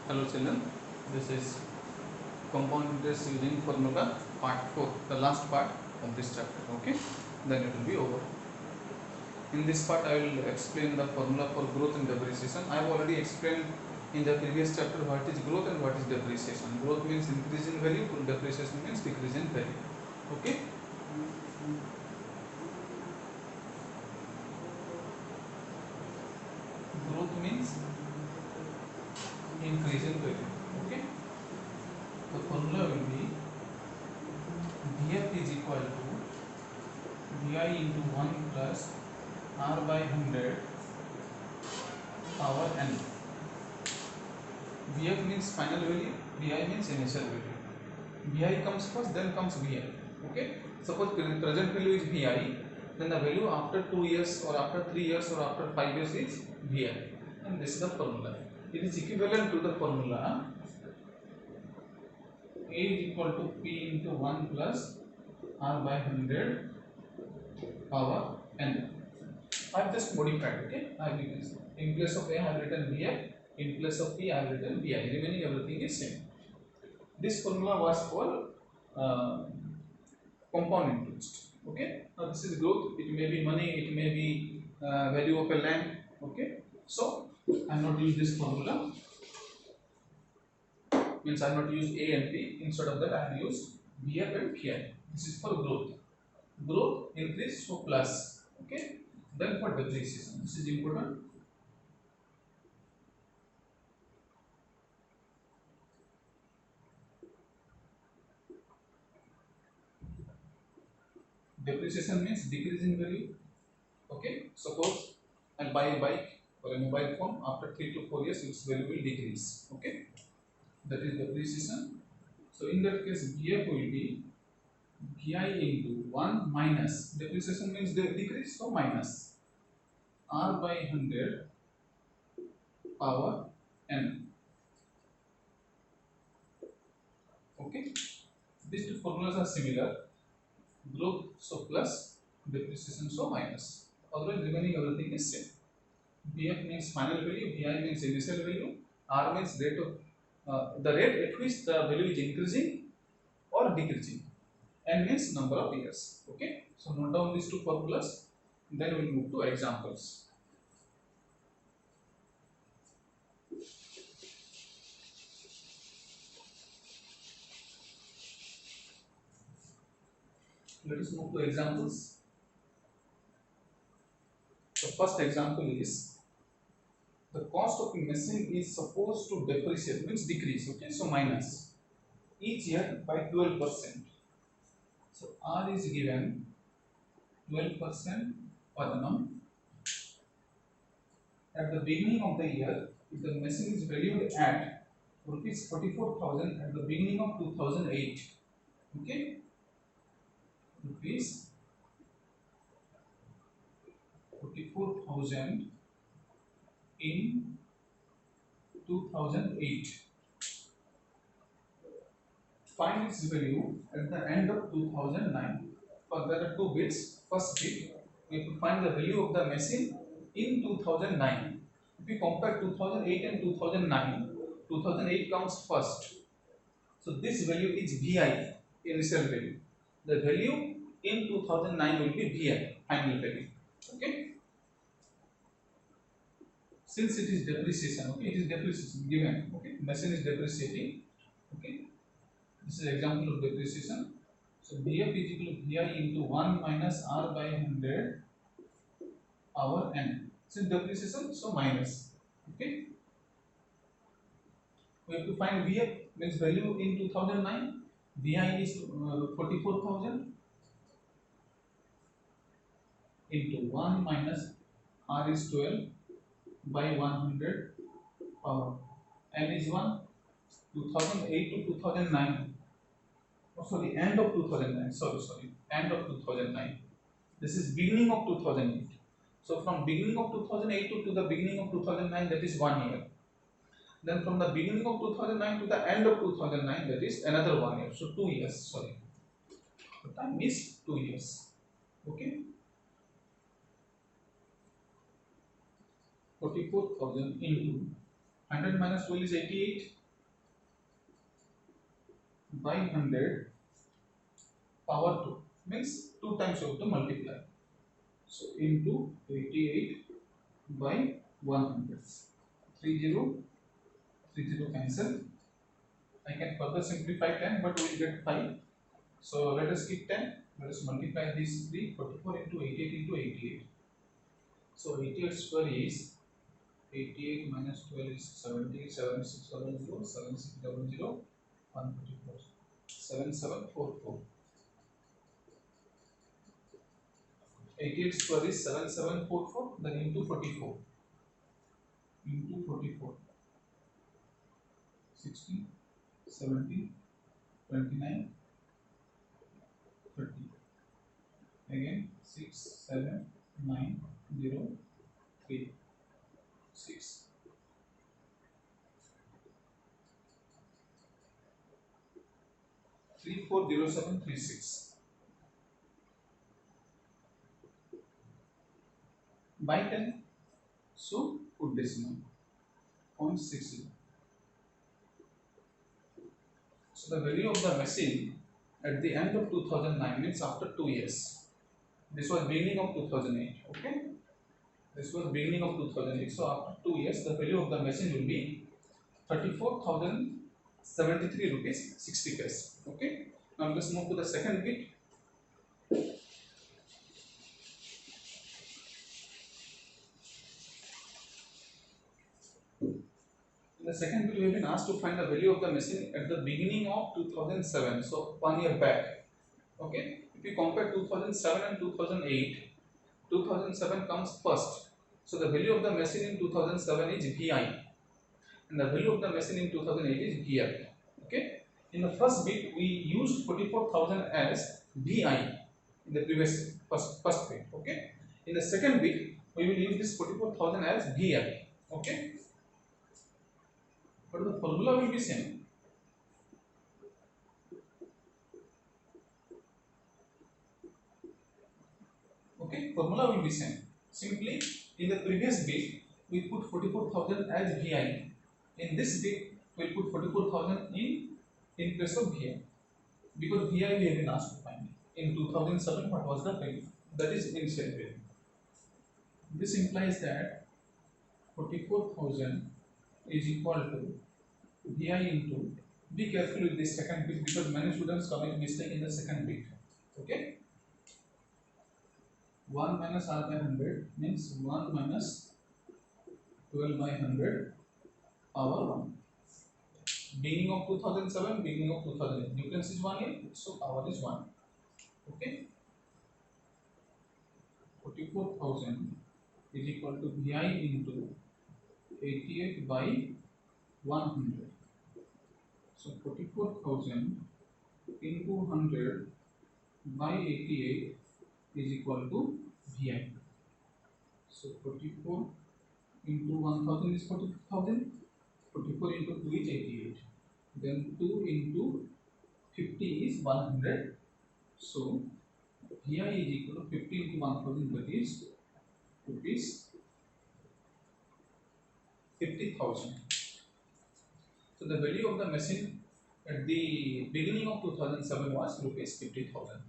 Hello children, this is compound interest using formula part 4, the last part of this chapter. Okay, then it will be over. In this part I will explain the formula for growth and depreciation. I have already explained in the previous chapter what is growth and what is depreciation. Growth means increase in value, depreciation means decrease in value. Okay. Growth means increase in value. Okay. The formula will be Vf is equal to Vi into 1 plus R by 100 power n. Vf means final value, Vi means initial value. Vi comes first, then comes Vi. Okay. Suppose present value is Vi, then the value after 2 years or after 3 years or after 5 years is Vi. And this is the formula. It is equivalent to the formula A is equal to P into 1 plus R by 100 power n. I have just modified. Okay, I have written in place of A I have written Vf, in place of P I have written Vi. Remaining everything is same. This formula was for compound interest. Okay, now this is growth. It may be money, it may be value of a land. Okay, so I am not use this formula. Means I am not use A and P. Instead of that, I have used Vf and Pi. This is for growth. Growth increase, so plus. Okay. Then for depreciation, this is important. Depreciation means decrease in value. Okay. Suppose I buy a bike or a mobile phone, after 3 to 4 years, its value will decrease. Okay. That is depreciation. So in that case, Vf will be Vi into 1 minus, depreciation means the decrease, so minus R by 100 power n. Okay, these two formulas are similar. Growth so plus, depreciation so minus. Otherwise, remaining everything is same. Vf means final value, Vi means initial value, R means rate of the rate at which the value is increasing or decreasing, n means number of years. Okay, so note down these two formulas. Then we will move to examples. Let us move to examples. The first example is the cost of a machine is supposed to depreciate, means decrease. Okay, so minus each year by 12%. So R is given 12% per annum. At the beginning of the year, if the machine is valued at rupees 44,000 at the beginning of 2008, okay, rupees 44,000 in 2008. Find its value at the end of 2009. For there are two bits. First bit, we have to find the value of the machine in 2009. If we compare 2008 and 2009, 2008 comes first. So this value is Vi, initial value. The value in 2009 will be Vi, final value. Okay. Since it is depreciation, okay, it is depreciation given. Okay, machine is depreciating. Okay. This is example of depreciation. So Vf is equal to Vi into 1 minus R by 100 power n. Since depreciation, so minus. Okay. We have to find Vf, means value in 2009. Vi is 44,000 into 1 minus R is 12 by 100 power n is 1. 2008 to 2009. Oh, sorry, end of 2009. Sorry, end of 2009. This is beginning of 2008. So from beginning of 2008 to the beginning of 2009, that is 1 year. Then from the beginning of 2009 to the end of 2009, that is another 1 year. So 2 years. Sorry, the time is 2 years. Okay. 44,000 into 100 minus 12 is 88. by 100 power 2 means 2 times you have to multiply. So into 88 by 100. 30 cancel. I can further simplify 10 but we will get 5. So let us keep 10. Let us multiply these 3. 44 into 88 into 88. So 88 square is 88 minus 12 is 70, 7600, 7600, 144, 7744. 88 square is 7744, then into 44. Into 44. 60, 70, 29, 30. Again 6, 7, 9, 0, 3, 6. 340736 by 10. So put decimal 0.60. So the value of the machine at the end of 2009 means after 2 years. This was beginning of 2008. Okay. This was beginning of 2008. So after 2 years, the value of the machine will be 34,073 rupees 60 paise. Okay. Now let's move to the second bit. In the second bit, we have been asked to find the value of the machine at the beginning of 2007. So 1 year back. Okay. If you compare 2007 and 2008, 2007 comes first. So the value of the machine in 2007 is VI. And the value of the machine in 2008 is VI. Okay. In the first bit, we used 44,000 as VI in the previous first bit. Okay. In the second bit, we will use this 44,000 as VI. Okay. But the formula will be same. Okay. Formula will be same. Simply in the previous bit, we put 44,000 as VI. In this bit, we will put 44,000 in place of VI. Because VI we have been asked to find. In 2007, what was the value? That is initial value. This implies that 44,000 is equal to VI into. Be careful with this second bit because many students commit mistake in the second bit. Okay. 1 minus R by 100 means 1 minus 12 by 100 power 1. Beginning of 2007, beginning of 2008. Difference is 1 year, so power is 1. Okay. 44,000 is equal to VI into 88 by 100. So 44,000 into 100 by 88 is equal to VI. So 44 into 1000 is 44,000. 44 into 2 is 88. Then 2 into 50 is 100. So VI is equal to 50 into 1000, that is rupees 50,000. So the value of the machine at the beginning of 2007 was rupees 50,000.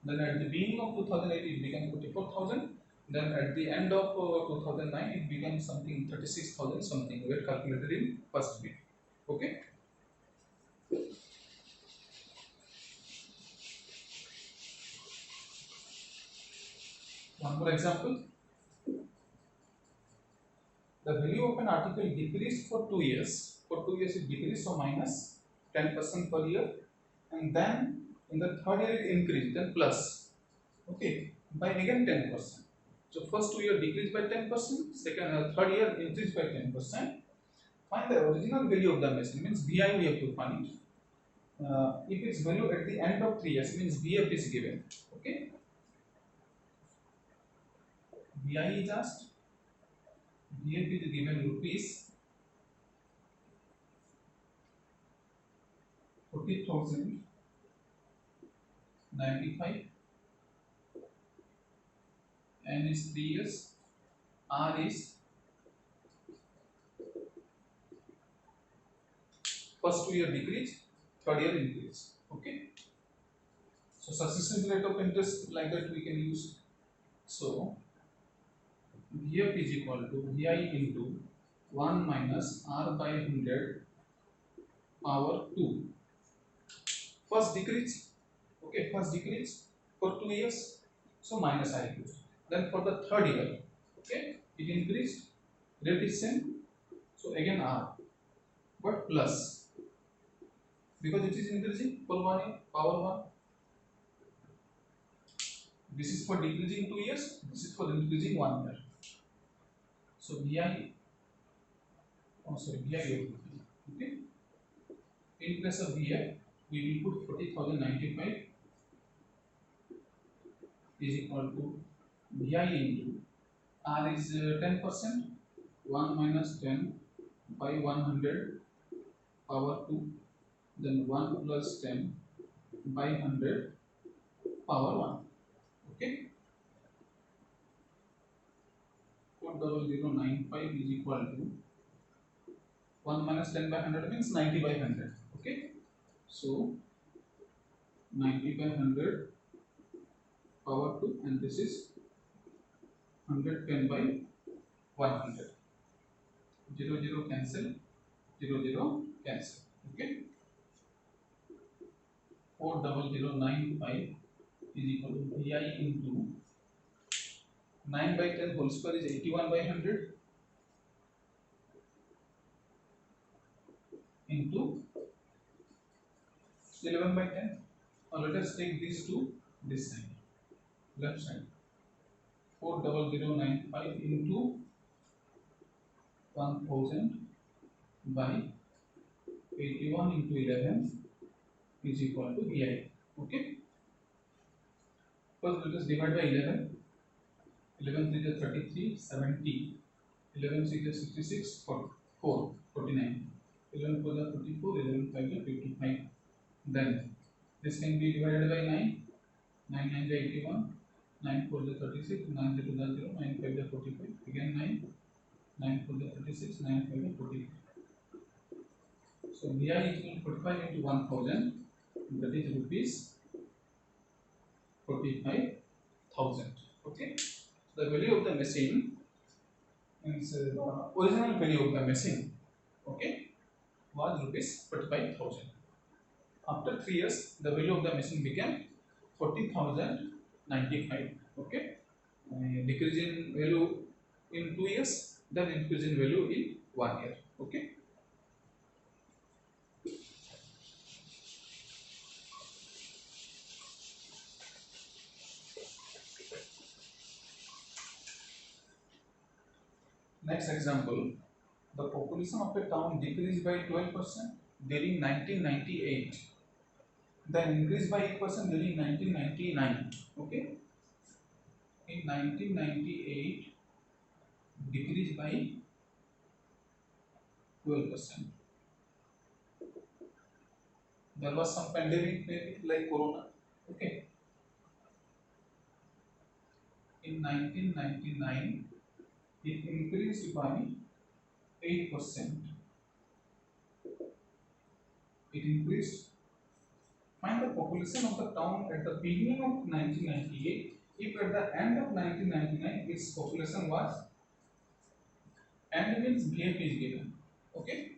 Then at the beginning of 2008 it became 44,000. Then at the end of 2009 it became something 36,000 something. We had calculated in first bit. Okay. One more example. The value of an article decreased for 2 years. For 2 years it decreased, so minus 10% per year, and then in the third year it increased, then plus. Okay, by again 10%. So first 2 year decreased by 10%, third year increased by 10%. Find the original value of the machine, means VI we have to find. If its value at the end of 3 years, means VF is given. Okay, VI is asked. VF is given rupees 40,095. N is 3 years. R is first 2 year decrease, third year increase. Okay, so successive rate of interest like that we can use. So VF is equal to VI into 1 minus R by 100 power 2. First decrease, okay, first decrease for 2 years, so minus I cube. Then for the third year, okay, it increased, rate is same, so again R, but plus, because it is increasing for 1 year, power 1. This is for decreasing 2 years, this is for increasing 1 year. So VI, oh sorry, VI, okay. In place of VI, we will put 40,095 is equal to VI into R is 10%, 1 minus 10 by 100 power 2, then 1 plus 10 by 100 power 1. Okay, 40095 is equal to 1 minus 10 by 100 means 90 by 100. Okay, so 90 by 100 power 2, and this is 110 by 100. 0 0 cancel, 0 0 cancel. Okay, 40095 is equal to VI into 9 by 10 whole square is 81 by 100 into 11 by 10. Now let us take these two this side, left side. 40095 into 1000 by 81 into 11 is equal to VI. Okay. First let us divide by 11. 11 3 is 33, 70. 11 6 is 66, 4, 49. 11 4 is 34, 11 5 is 55. Then this can be divided by 9. 9 9 is 81. 9 4 is 36, 9 0 is 0, 9 5 is 45. Again 9. 9 4 is 36, 9 5 is 45. So VI is equal to 45 into 1000, that is rupees 45,000. Okay. The value of the machine means original value of the machine, okay, was rupees 45,000. After 3 years, the value of the machine became 40,095. Okay, decrease in value in 2 years, then increase in value in 1 year. Okay. Next example, the population of a town decreased by 12% during 1998, then increased by 8% during 1999. Okay, in 1998 decreased by 12%. There was some pandemic, maybe like corona. Okay, in 1999 it increased by 8%. It increased. Find the population of the town at the beginning of 1998. If at the end of 1999 its population was, and means VF is given. Okay,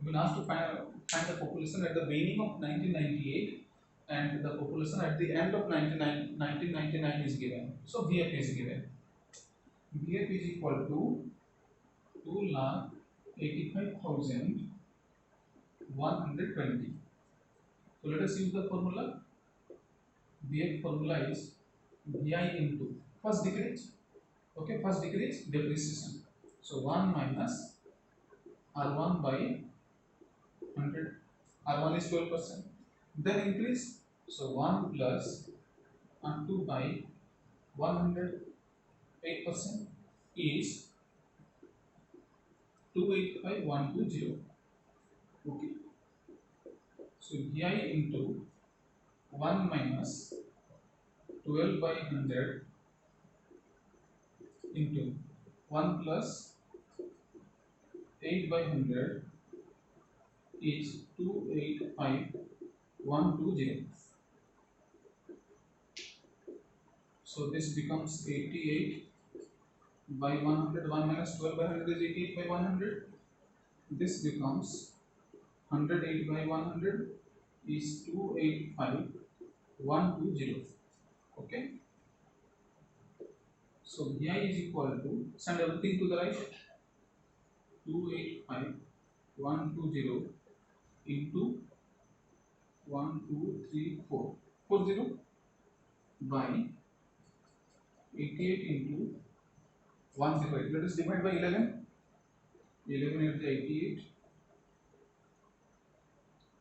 we will ask to find the population at the beginning of 1998 and the population at the end of 1999 is given. So VF is given. VF is equal to 2,85,120. So let us use the formula. VF formula is VI into first decrease. Okay, first decrease depreciation. So 1 minus R1 by 100. R1 is 12%. Then increase. So 1 plus R2 by 100. 8% is 285,120. Okay. So VI into 1 minus 12 by 100 into 1 plus 8 by 100 is 285120. So this becomes 88 by 100. 1 minus 12 by 100 is 88 by 100. This becomes 108 by 100 is 285120. Okay. So vi is equal to, send everything to the right, 285120 into 123440 by 88 into 108. Let us divide by 11. 11 is 88,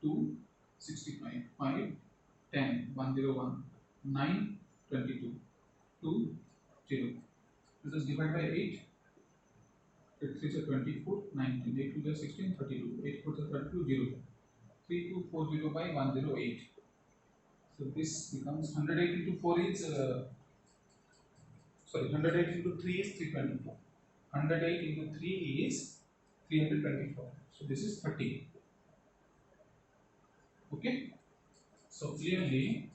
2, 65, 5, 10, 101, 9, 22, 2, 0. Let us divide by 8. 8 3 is 24, 19, 8 2 is 16, 32, 8 4 is 32, 0. 3240 by 108. So this becomes 108 into 4 is, 108 into 3 is 324. 108 into 3 is 324. So this is 30. Okay. So clearly,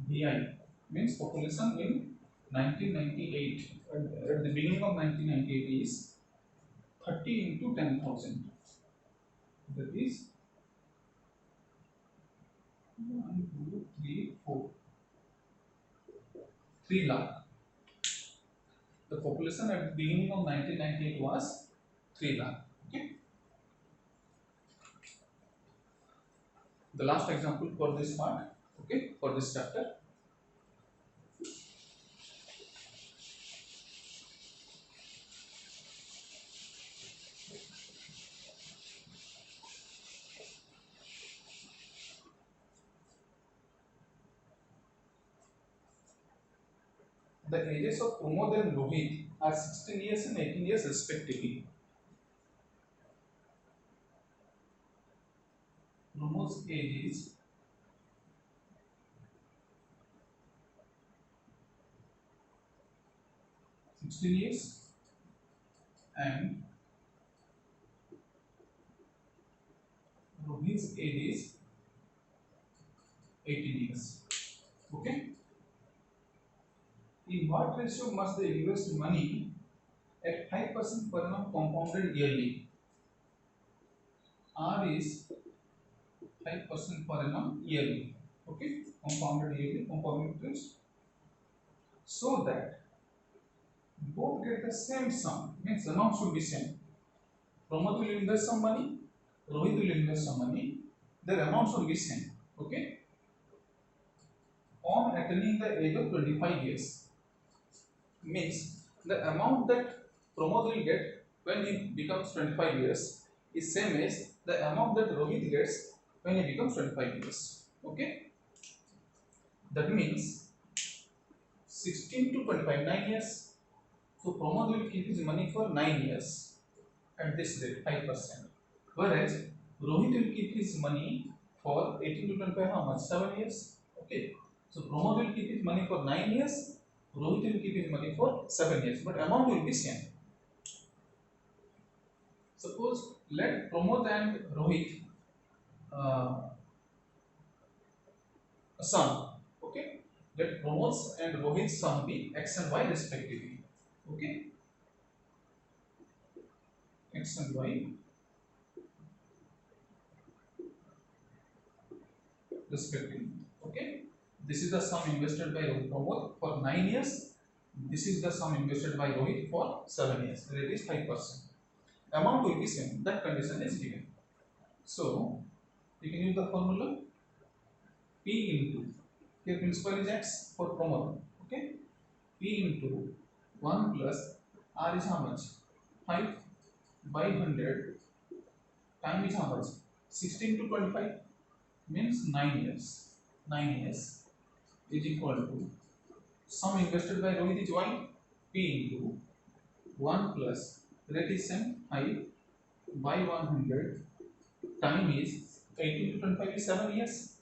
VI means population in 1998, at the beginning of 1998 is 30 into 10,000. That is 1, 2, 3, 4. 3 lakh. The population at the beginning of 1998 was 3 lakh. Okay. The last example for this part. Okay, for this chapter. The ages of Pramod and Rohit are 16 years and 18 years respectively. Pramod's age is 16 years and Rohit's age is 18 years. Okay. In what ratio must they invest money at 5% per annum compounded yearly? R is 5% per annum yearly. Okay, compounded yearly, compounded interest. So that both get the same sum, means the amount should be same. Pramod will invest some money, Rohit will invest some money, their amount should be same. Okay, on attaining the age of 25 years, means the amount that Pramod will get when he becomes 25 years is same as the amount that Rohit gets when he becomes 25 years. Okay, that means 16 to 25, 9 years. So Pramod will keep his money for 9 years at this rate, 5%. Whereas Rohit will keep his money for 18 to 25, how much? 7 years. Okay. So Pramod will keep his money for 9 years, Rohit will keep his money for 7 years, but amount will be same. Suppose let Pramod and Rohit sum. Okay. Let Pramod's and Rohit's sum be x and y respectively. Okay. X and y respectively. Okay. This is the sum invested by Pramod for 9 years. This is the sum invested by Rohit for 7 years. That is 5%. Amount will be same. That condition is given. So you can use the formula P into, here principal is x for Pramod. Okay. P into 1 plus R is how much? 5 by 100 time is how much? 16 to 25 means 9 years. 9 years is equal to sum invested by Rohit is y, P into 1 plus rate is same 5 by 100 time is 18 to 25 is 7 years.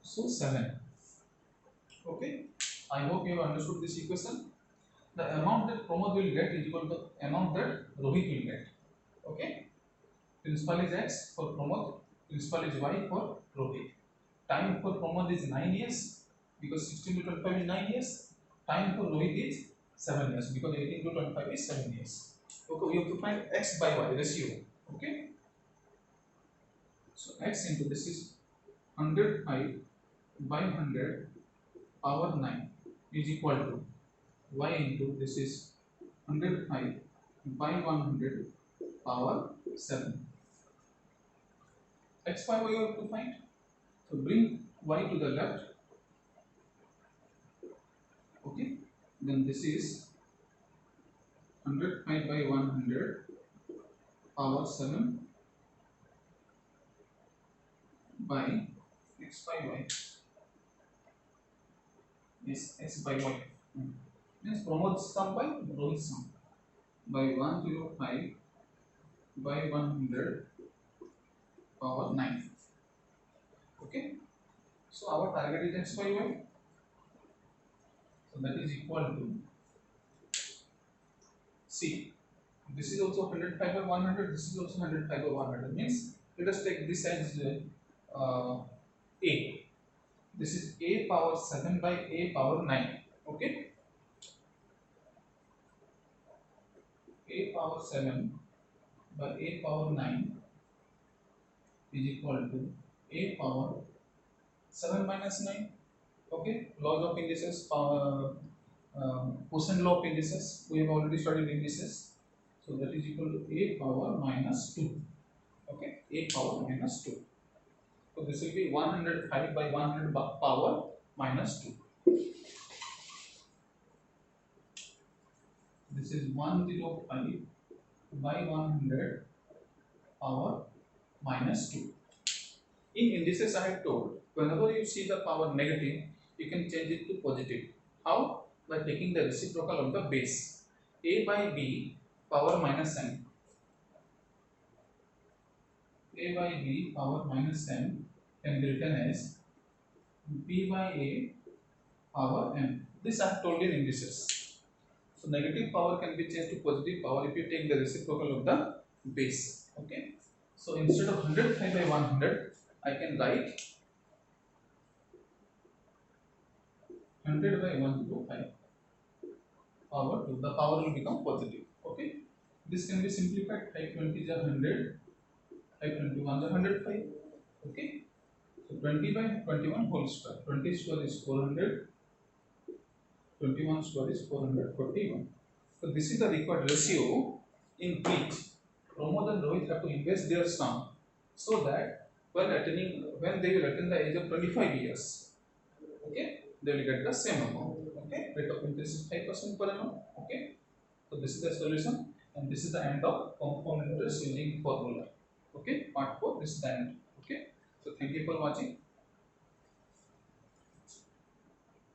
So 7. Okay. I hope you have understood this equation. The amount that Pramod will get is equal to the amount that Rohit will get. Okay. Principal is X for Pramod, principal is Y for Rohit. Time for Pramod is 9 years because 16 to 25 is 9 years. Time for Rohit is 7 years because 18 to 25 is 7 years. Okay, we have to find X by Y ratio. Okay, so X into this is 105 by 100 power 9 is equal to Y into this is 105 by 100 power 7. X by Y you have to find. So bring Y to the left. Okay, then this is 105 by 100 power 7 by X by Y. Yes, X by Y. Means Pramod's sum by Rohit's sum by 105 by 100 power 9. Okay, so our target is X by Y. So that is equal to C. This is also 105 by 100. This is also 105 by 100. Means let us take this as A. This is A power 7 by A power 9. Okay, A power 7 by A power 9 is equal to A power 7 minus 9. Okay, laws of indices, quotient law of indices. We have already studied indices. So that is equal to A power minus 2. Okay, A power minus 2. So this will be 105 by 100 power minus 2. This is 105 by 100 power minus 2. In indices, I have told whenever you see the power negative, you can change it to positive. How? By taking the reciprocal of the base. A by B power minus n. A by B power minus n can be written as B by A power n. This I have told in indices. So negative power can be changed to positive power if you take the reciprocal of the base. Okay. So instead of 105 by 100, I can write 100 by 105 power 2. The power will become positive. Okay. This can be simplified. 520 is 100. 521 is 105. Okay. So 20 by 21 whole square. 20 square is 400. 21 square is 441. So this is the required ratio in which Pramod and Rohit have to invest their sum so that when they will attain the age of 25 years, okay, they will get the same amount. Okay, rate of interest is 5% per annum. Okay, so this is the solution, and this is the end of compound interest using formula. Okay, part 4, this is the end. Okay, so thank you for watching.